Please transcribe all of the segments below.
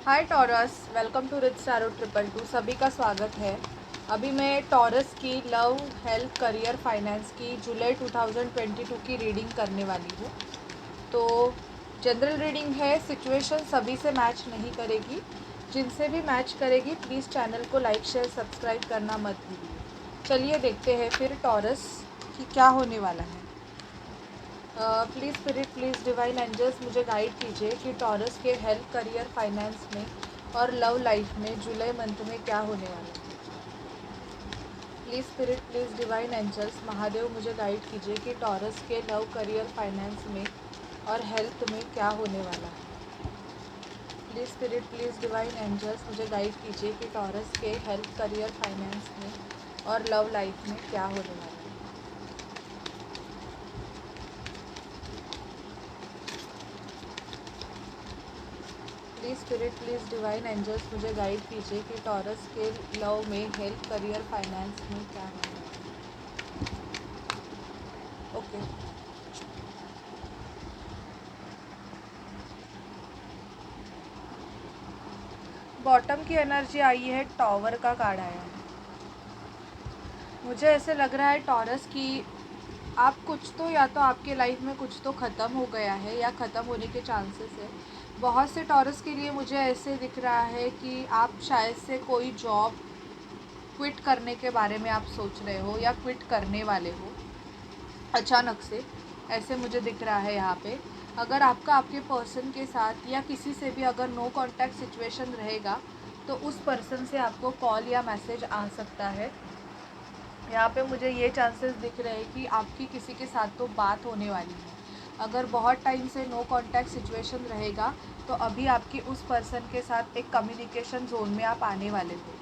Hi Taurus, welcome to rich tarot 222। सभी का स्वागत है। अभी मैं टॉरस की लव, हेल्थ, करियर, फाइनेंस की जुलाई 2022 की रीडिंग करने वाली हूँ। तो जनरल रीडिंग है, सिचुएशन सभी से मैच नहीं करेगी। जिनसे भी मैच करेगी प्लीज़ चैनल को लाइक, शेयर, सब्सक्राइब करना मत भूलिए। चलिए देखते हैं फिर टॉरस की क्या होने वाला है। Please spirit, please divine angels मुझे गाइड कीजिए कि टॉरस के हेल्थ, करियर, फाइनेंस में और लव लाइफ में जुलाई मंथ में क्या होने वाला है। Please spirit, please divine angels Mahadev मुझे गाइड कीजिए कि टॉरस के लव, करियर, फाइनेंस में और हेल्थ में क्या होने वाला है। Please spirit, please divine angels मुझे गाइड कीजिए कि टॉरस के हेल्थ, करियर, फाइनेंस में और लव लाइफ में क्या होने वाला है। Please spirit, please divine angels मुझे गाइड कीजिए कि टॉरस के लव में, हेल्थ, करियर, फाइनेंस में क्या होने वाला है। ओके, बॉटम की एनर्जी आई है, टॉवर का कार्ड आया है। मुझे ऐसे लग रहा है टॉरस की आप कुछ तो, या तो आपके लाइफ में कुछ तो ख़त्म हो गया है या ख़त्म होने के चांसेस है। बहुत से टॉरस के लिए मुझे ऐसे दिख रहा है कि आप शायद से कोई जॉब क्विट करने के बारे में आप सोच रहे हो या क्विट करने वाले हो अचानक से। ऐसे मुझे दिख रहा है यहाँ पे। अगर आपका आपके पर्सन के साथ या किसी से भी अगर नो कांटेक्ट सिचुएशन रहेगा तो उस पर्सन से आपको कॉल या मैसेज आ सकता है। यहाँ पे मुझे ये चांसेस दिख रहे हैं कि आपकी किसी के साथ तो बात होने वाली है। अगर बहुत टाइम से नो कांटेक्ट सिचुएशन रहेगा तो अभी आपकी उस पर्सन के साथ एक कम्युनिकेशन जोन में आप आने वाले हो।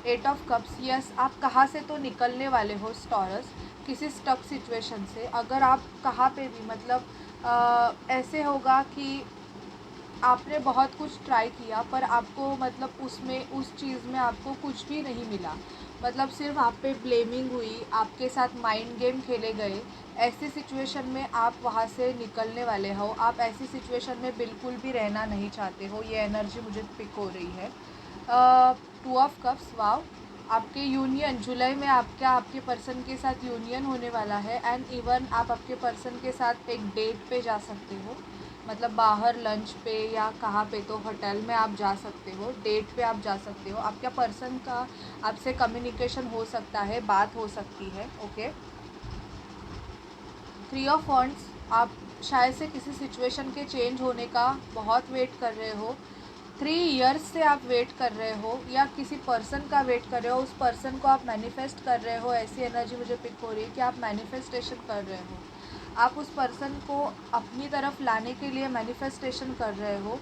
8 ऑफ कप्स, यस, आप कहाँ से तो निकलने वाले हो टॉरस, किसी स्टक सिचुएशन से। अगर आप कहाँ पे भी मतलब ऐसे होगा कि आपने बहुत कुछ ट्राई किया पर आपको मतलब उसमें उस चीज़ में आपको कुछ भी नहीं मिला। मतलब सिर्फ आप पे ब्लेमिंग हुई, आपके साथ माइंड गेम खेले गए। ऐसी सिचुएशन में आप वहाँ से निकलने वाले हो। आप ऐसी सिचुएशन में बिल्कुल भी रहना नहीं चाहते हो। ये एनर्जी मुझे पिक हो रही है। 2 ऑफ कप्स, वाव। आपके यूनियन जुलाई में आपका आपके पर्सन के साथ यूनियन होने वाला है। एंड इवन आप आपके पर्सन के साथ एक डेट पे जा सकते हो। मतलब बाहर लंच पे या कहाँ पे, तो होटल में आप जा सकते हो, डेट पे आप जा सकते हो। आपका पर्सन का आपसे कम्युनिकेशन हो सकता है, बात हो सकती है। ओके, 3 ऑफ वॉन्ड्स, आप शायद से किसी सिचुएशन के चेंज होने का बहुत वेट कर रहे हो। 3 ईयर्स से आप वेट कर रहे हो या किसी पर्सन का वेट कर रहे हो। उस पर्सन को आप मैनिफेस्ट कर रहे हो। ऐसी एनर्जी मुझे पिक हो रही है कि आप मैनिफेस्टेशन कर रहे हो। आप उस पर्सन को अपनी तरफ लाने के लिए मैनिफेस्टेशन कर रहे हो।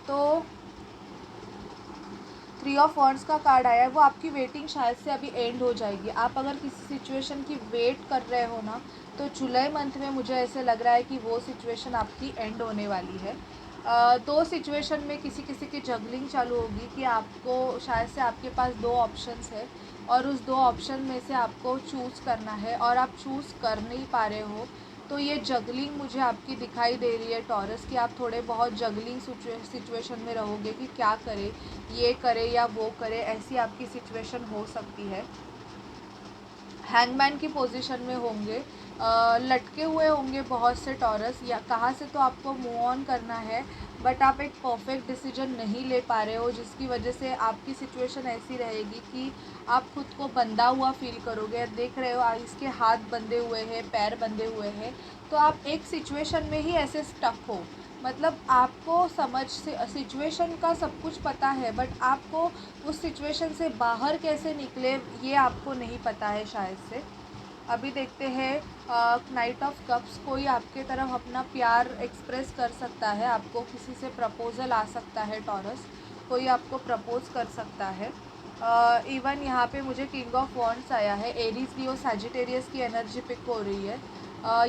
तो 3 ऑफ वॉन्ड्स का कार्ड आया है, वो आपकी वेटिंग शायद से अभी एंड हो जाएगी। आप अगर किसी सिचुएशन की वेट कर रहे हो ना, तो जुलाई मंथ में मुझे ऐसे लग रहा है कि वो सिचुएशन आपकी एंड होने वाली है। 2 सिचुएशन में किसी किसी की जगलिंग चालू होगी कि आपको शायद से आपके पास 2 ऑप्शंस है और उस 2 ऑप्शन में से आपको चूज़ करना है और आप चूज़ कर नहीं पा रहे हो। तो ये जगलिंग मुझे आपकी दिखाई दे रही है टॉरस, कि आप थोड़े बहुत जगलिंग सिचुएशन में रहोगे कि क्या करें, ये करे या वो करे। ऐसी आपकी सिचुएशन हो सकती है। हैंगमैन की पोजीशन में होंगे, लटके हुए होंगे बहुत से टॉरस, या कहाँ से तो आपको मूव ऑन करना है बट आप एक परफेक्ट डिसीजन नहीं ले पा रहे हो, जिसकी वजह से आपकी सिचुएशन ऐसी रहेगी कि आप खुद को बंधा हुआ फील करोगे। देख रहे हो इसके हाथ बंधे हुए हैं, पैर बंधे हुए हैं। तो आप एक सिचुएशन में ही ऐसे स्टक हो। मतलब आपको समझ से सिचुएशन का सब कुछ पता है बट आपको उस सिचुएशन से बाहर कैसे निकले ये आपको नहीं पता है शायद से। अभी देखते हैं नाइट ऑफ कप्स, कोई आपके तरफ अपना प्यार एक्सप्रेस कर सकता है। आपको किसी से प्रपोज़ल आ सकता है टॉरस, कोई आपको प्रपोज़ कर सकता है। इवन यहाँ पे मुझे किंग ऑफ वॉन्ड्स आया है। एरीज, लियो, सैजिटेरियस की एनर्जी पिक हो रही है।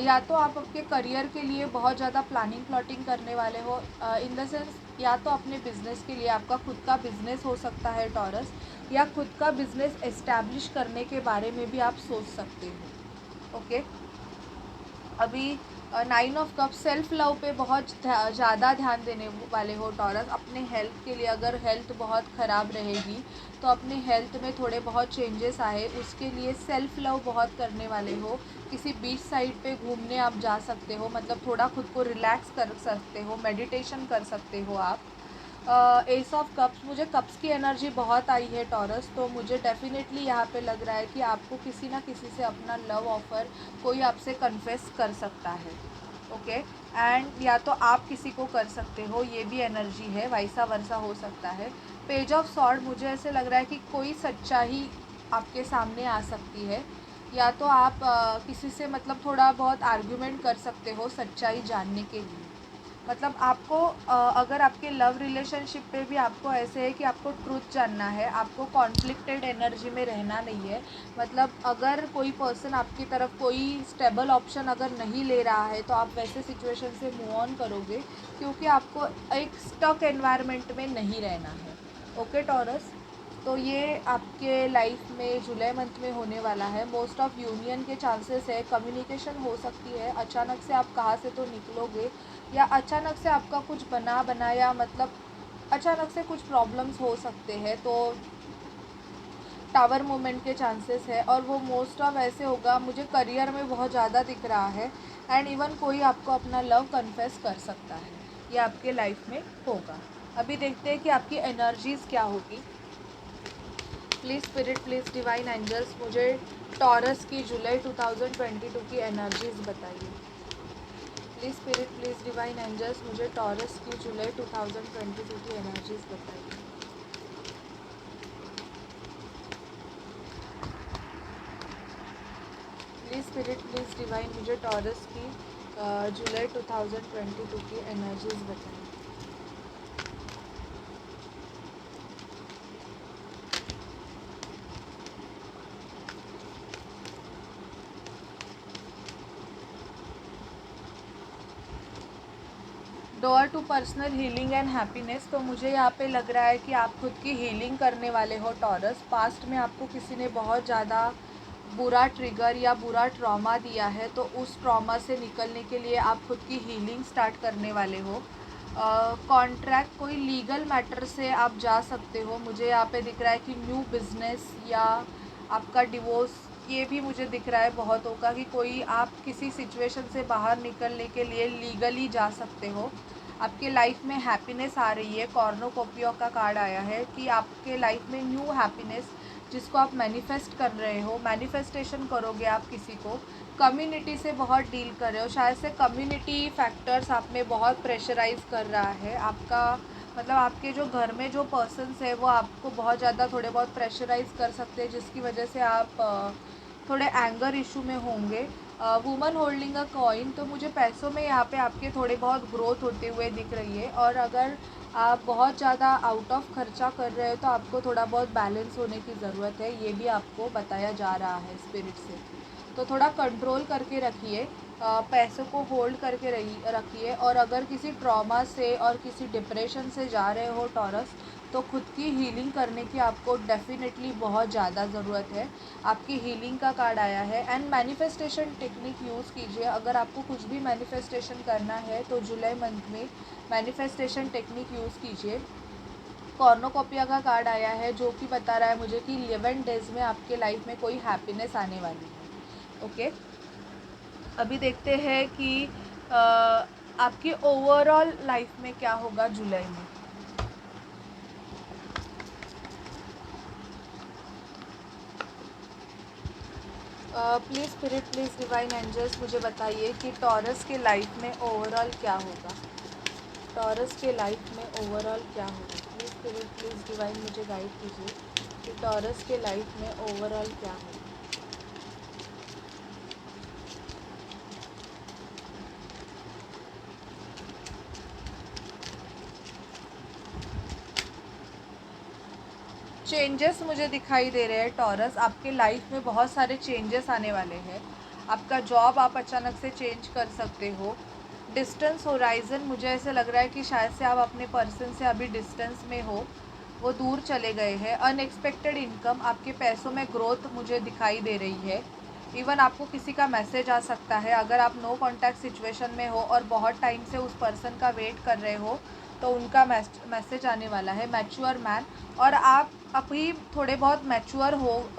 या तो आप आपके करियर के लिए बहुत ज़्यादा प्लानिंग प्लॉटिंग करने वाले हो, इन द सेंस या तो अपने बिजनेस के लिए, आपका खुद का बिजनेस हो सकता है टॉरस, या खुद का बिजनेस एस्टैब्लिश करने के बारे में भी आप सोच सकते हो। ओके, अभी 9 ऑफ कप सेल्फ लव पे बहुत ज़्यादा ध्यान देने वाले हो टॉरस। अपने हेल्थ के लिए, अगर हेल्थ बहुत ख़राब रहेगी तो अपने हेल्थ में थोड़े बहुत चेंजेस आए, उसके लिए सेल्फ लव बहुत करने वाले हो। किसी बीच साइड पे घूमने आप जा सकते हो, मतलब थोड़ा खुद को रिलैक्स कर सकते हो, मेडिटेशन कर सकते हो आप। एस ऑफ कप्स, मुझे कप्स की एनर्जी बहुत आई है टॉरस, तो मुझे डेफिनेटली यहाँ पे लग रहा है कि आपको किसी ना किसी से अपना लव ऑफ़र कोई आपसे कन्फेस कर सकता है। ओके, एंड या तो आप किसी को कर सकते हो, ये भी एनर्जी है, वाइसा वर्सा हो सकता है। पेज ऑफ सॉर्ड, मुझे ऐसे लग रहा है कि कोई सच्चाई आपके सामने आ सकती है, या तो आप किसी से मतलब थोड़ा बहुत आर्ग्यूमेंट कर सकते हो सच्चाई जानने के लिए। मतलब आपको अगर आपके लव रिलेशनशिप पे भी आपको ऐसे है कि आपको ट्रुथ जानना है, आपको कॉन्फ्लिक्टेड एनर्जी में रहना नहीं है। मतलब अगर कोई पर्सन आपकी तरफ कोई स्टेबल ऑप्शन अगर नहीं ले रहा है तो आप वैसे सिचुएशन से मूव ऑन करोगे, क्योंकि आपको एक स्टक एनवायरनमेंट में नहीं रहना है। ओके टॉरस, तो ये आपके लाइफ में जुलाई मंथ में होने वाला है। मोस्ट ऑफ यूनियन के चांसेस है, कम्युनिकेशन हो सकती है, अचानक से आप कहाँ से तो निकलोगे, या अचानक से आपका कुछ बना बनाया, मतलब अचानक से कुछ प्रॉब्लम्स हो सकते हैं, तो टावर मूवमेंट के चांसेस है। और वो मोस्ट ऑफ ऐसे होगा, मुझे करियर में बहुत ज़्यादा दिख रहा है, एंड इवन कोई आपको अपना लव कन्फेस कर सकता है, ये आपके लाइफ में होगा। अभी देखते हैं कि आपकी एनर्जीज़ क्या होगी। Please spirit, please divine angels, मुझे टॉरस की जुलाई 2022 की एनर्जीज़ बताइए। Please spirit, please divine angels, मुझे टॉरस की जुलाई 2022 की एनर्जीज़ बताइए। प्लीज़ स्पिरिट, प्लीज़ डिवाइन, मुझे टॉरस की जुलाई 2022 की एनर्जीज़ बताइए। Door to personal healing and happiness, तो मुझे यहाँ पे लग रहा है कि आप खुद की हीलिंग करने वाले हो टॉरस। पास्ट में आपको किसी ने बहुत ज़्यादा बुरा ट्रिगर या बुरा ट्रॉमा दिया है, तो उस ट्रॉमा से निकलने के लिए आप खुद की हीलिंग स्टार्ट करने वाले हो। कॉन्ट्रैक्ट, कोई लीगल मैटर से आप जा सकते हो। मुझे यहाँ पे दिख रहा है कि न्यू बिजनेस या आपका डिवोर्स, ये भी मुझे दिख रहा है बहुत होगा कि कोई आप किसी सिचुएशन से बाहर निकलने के लिए लीगली जा सकते हो। आपके लाइफ में हैप्पीनेस आ रही है, कॉर्नोकॉपियो का कार्ड आया है कि आपके लाइफ में न्यू हैप्पीनेस जिसको आप मैनिफेस्ट कर रहे हो, मैनिफेस्टेशन करोगे आप किसी को। कम्युनिटी से बहुत डील कर रहे हो, शायद से कम्युनिटी फैक्टर्स आप में बहुत प्रेशराइज कर रहा है। आपका मतलब आपके जो घर में जो पर्सन्स है वो आपको बहुत ज़्यादा थोड़े बहुत प्रेशराइज कर सकते हैं, जिसकी वजह से आप थोड़े एंगर इशू में होंगे। वुमन होल्डिंग अ कॉइन, तो मुझे पैसों में यहाँ पे आपके थोड़े बहुत ग्रोथ होते हुए दिख रही है। और अगर आप बहुत ज़्यादा आउट ऑफ खर्चा कर रहे हो तो आपको थोड़ा बहुत बैलेंस होने की ज़रूरत है, ये भी आपको बताया जा रहा है स्पिरिट से। तो थोड़ा कंट्रोल करके रखिए, पैसों को होल्ड करके रखिए। और अगर किसी ट्रॉमा से और किसी डिप्रेशन से जा रहे हो टॉरस, तो खुद की हीलिंग करने की आपको डेफिनेटली बहुत ज़्यादा ज़रूरत है। आपकी हीलिंग का कार्ड आया है, एंड मैनिफेस्टेशन टेक्निक यूज़ कीजिए। अगर आपको कुछ भी मैनिफेस्टेशन करना है तो जुलाई मंथ में मैनिफेस्टेशन टेक्निक यूज़ कीजिए। कॉर्नोकॉपिया का कार्ड आया है जो कि बता रहा है मुझे कि 11 डेज़ में आपके लाइफ में कोई हैप्पीनेस आने वाली है। ओके, अभी देखते हैं कि आपकी ओवरऑल लाइफ में क्या होगा जुलाई में। Please spirit, please divine angels, मुझे बताइए कि टॉरस के लाइफ में ओवरऑल क्या होगा। टॉरस के लाइफ में ओवरऑल क्या होगा। प्लीज़ स्पिरिट, प्लीज़ डिवाइन, मुझे गाइड कीजिए कि टॉरस के लाइफ में ओवरऑल क्या होगा। चेंजेस मुझे दिखाई दे रहे हैं टॉरस, आपके लाइफ में बहुत सारे चेंजेस आने वाले हैं। आपका जॉब आप अचानक से चेंज कर सकते हो। डिस्टेंस होराइज़न, मुझे ऐसे लग रहा है कि शायद से आप अपने पर्सन से अभी डिस्टेंस में हो, वो दूर चले गए हैं। अनएक्सपेक्टेड इनकम, आपके पैसों में ग्रोथ मुझे दिखाई दे रही है। इवन आपको किसी का मैसेज आ सकता है। अगर आप नो कॉन्टैक्ट सिचुएशन में हो और बहुत टाइम से उस पर्सन का वेट कर रहे हो तो उनका मैसेज आने वाला है। मैच्योर मैन, और आप अभी थोड़े बहुत मैच्योर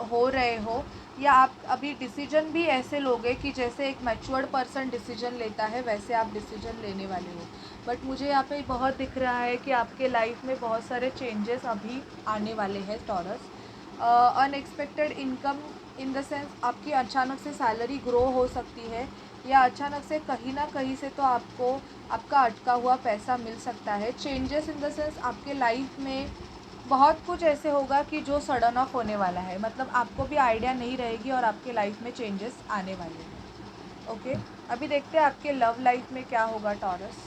हो रहे हो, या आप अभी डिसीजन भी ऐसे लोगे कि जैसे एक मैच्योर्ड पर्सन डिसीजन लेता है वैसे आप डिसीजन लेने वाले हो। बट मुझे यहाँ पे बहुत दिख रहा है कि आपके लाइफ में बहुत सारे चेंजेस अभी आने वाले हैं taurus. Unexpected income in the sense आपकी अचानक से सैलरी ग्रो हो सकती है, या अचानक से कहीं ना कहीं से तो आपको आपका अटका हुआ पैसा मिल सकता है। चेंजेस इन द सेंस आपके लाइफ में बहुत कुछ ऐसे होगा कि जो सडन ऑफ होने वाला है, मतलब आपको भी आइडिया नहीं रहेगी और आपके लाइफ में चेंजेस आने वाले हैं। ओके, अभी देखते हैं आपके लव लाइफ में क्या होगा taurus.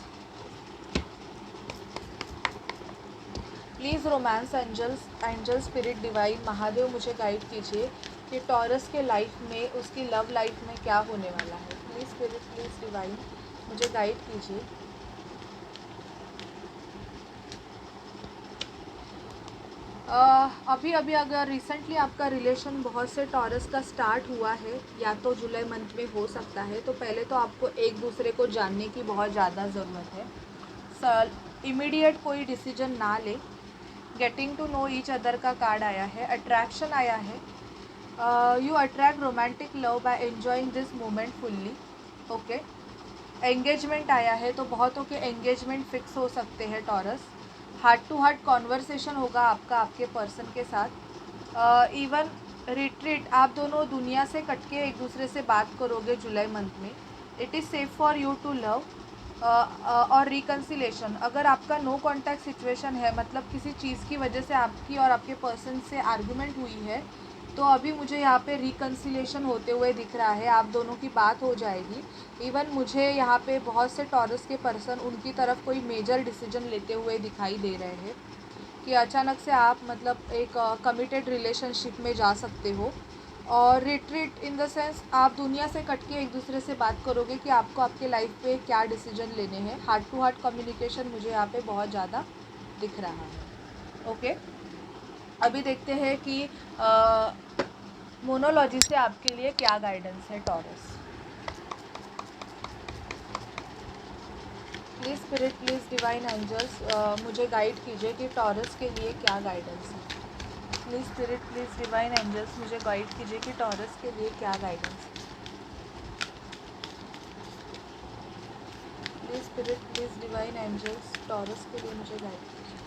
Please romance angel spirit divine Mahadev मुझे गाइड कीजिए कि टॉरस के लाइफ में, उसकी लव लाइफ में क्या होने वाला है। प्लीज़ स्पिरिट, प्लीज़ डिवाइन मुझे गाइड कीजिए। अभी अभी अगर रिसेंटली आपका रिलेशन बहुत से टॉरस का स्टार्ट हुआ है, या तो जुलाई मंथ में हो सकता है, तो पहले तो आपको एक दूसरे को जानने की बहुत ज़्यादा ज़रूरत है। सर, इमीडिएट कोई डिसीजन ना ले। Getting to know each other का कार्ड आया है। अट्रैक्शन आया है। You attract romantic love by enjoying this moment fully. Okay, engagement आया है, तो बहुतों के एंगेजमेंट फिक्स हो सकते हैं Taurus. Heart to heart conversation होगा आपका आपके पर्सन के साथ। इवन रिट्रीट, आप दोनों दुनिया से कट के एक दूसरे से बात करोगे जुलाई मंथ में। It is safe for you to love. और रिकन्सिलेशन, अगर आपका नो कॉन्टैक्ट सिचुएशन है, मतलब किसी चीज़ की वजह से आपकी और आपके पर्सन से आर्गुमेंट हुई है, तो अभी मुझे यहाँ पे रिकन्सिलेशन होते हुए दिख रहा है। आप दोनों की बात हो जाएगी। इवन मुझे यहाँ पे बहुत से टॉरस के पर्सन उनकी तरफ कोई मेजर डिसीजन लेते हुए दिखाई दे रहे हैं कि अचानक से आप मतलब एक कमिटेड रिलेशनशिप में जा सकते हो। और रिट्रीट इन द सेंस आप दुनिया से कट के एक दूसरे से बात करोगे कि आपको आपके लाइफ पे क्या डिसीजन लेने हैं। हार्ट टू हार्ट कम्युनिकेशन मुझे यहाँ पे बहुत ज़्यादा दिख रहा है। ओके, अभी देखते हैं कि मोनोलॉजी से आपके लिए क्या गाइडेंस है Taurus. Please spirit, please divine angels मुझे गाइड कीजिए कि टॉरस के लिए क्या गाइडेंस है। Please spirit, please divine angels मुझे गाइड कीजिए कि टॉरस के लिए क्या गाइडेंस है। Please spirit, please divine angels Taurus के लिए मुझे गाइड कीजिए।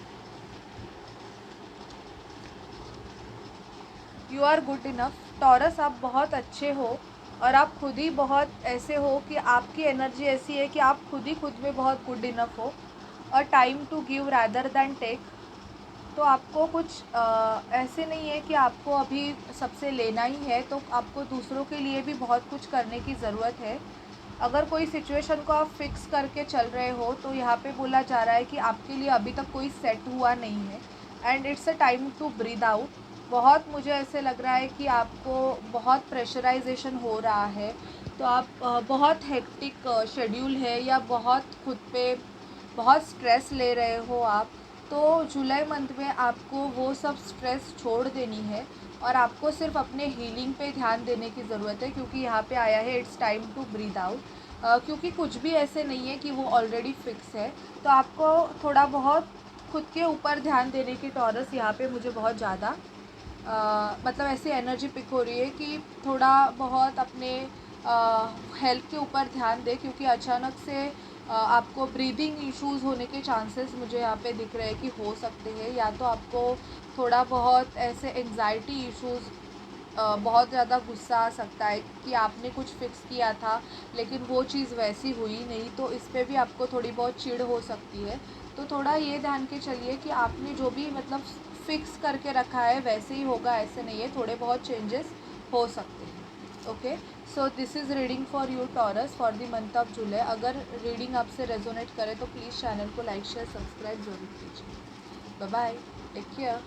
You are good enough. Taurus, आप बहुत अच्छे हो और आप खुद ही बहुत ऐसे हो कि आपकी एनर्जी ऐसी है कि आप खुद में बहुत गुड इनफ हो। और time to give rather than take, तो आपको कुछ ऐसे नहीं है कि आपको अभी सबसे लेना ही है, तो आपको दूसरों के लिए भी बहुत कुछ करने की ज़रूरत है। अगर कोई सिचुएशन को आप फिक्स करके चल रहे हो तो यहाँ पे बोला जा रहा है कि आपके लिए अभी तक कोई सेट हुआ नहीं है, and it's a time to breathe out. बहुत मुझे ऐसे लग रहा है कि आपको बहुत प्रेशराइजेशन हो रहा है, तो आप बहुत हेक्टिक शेड्यूल है, या बहुत खुद पे बहुत स्ट्रेस ले रहे हो आप, तो जुलाई मंथ में आपको वो सब स्ट्रेस छोड़ देनी है और आपको सिर्फ अपने हीलिंग पे ध्यान देने की ज़रूरत है, क्योंकि यहाँ पे आया है it's time to breathe out. क्योंकि कुछ भी ऐसे नहीं है कि वो ऑलरेडी फिक्स है, तो आपको थोड़ा बहुत खुद के ऊपर ध्यान देने की टॉरस यहाँ पे मुझे बहुत ज़्यादा मतलब ऐसी एनर्जी पिक हो रही है कि थोड़ा बहुत अपने हेल्थ के ऊपर ध्यान दें, क्योंकि अचानक से आपको ब्रीदिंग इश्यूज़ होने के चांसेस मुझे यहाँ पे दिख रहे हैं कि हो सकते हैं, या तो आपको थोड़ा बहुत ऐसे एंजाइटी इश्यूज़, बहुत ज़्यादा गुस्सा आ सकता है कि आपने कुछ फ़िक्स किया था लेकिन वो चीज़ वैसी हुई नहीं, तो इस पे भी आपको थोड़ी बहुत चिढ़ हो सकती है। तो थोड़ा ये ध्यान के चलिए कि आपने जो भी मतलब फ़िक्स करके रखा है वैसे ही होगा, ऐसे नहीं है, थोड़े बहुत चेंजेस हो सकते हैं। Okay, so this is reading for you Taurus for the month of July. अगर रीडिंग आपसे रेजोनेट करे तो प्लीज़ चैनल को लाइक शेयर सब्सक्राइब ज़रूर कीजिए। Bye bye, take care.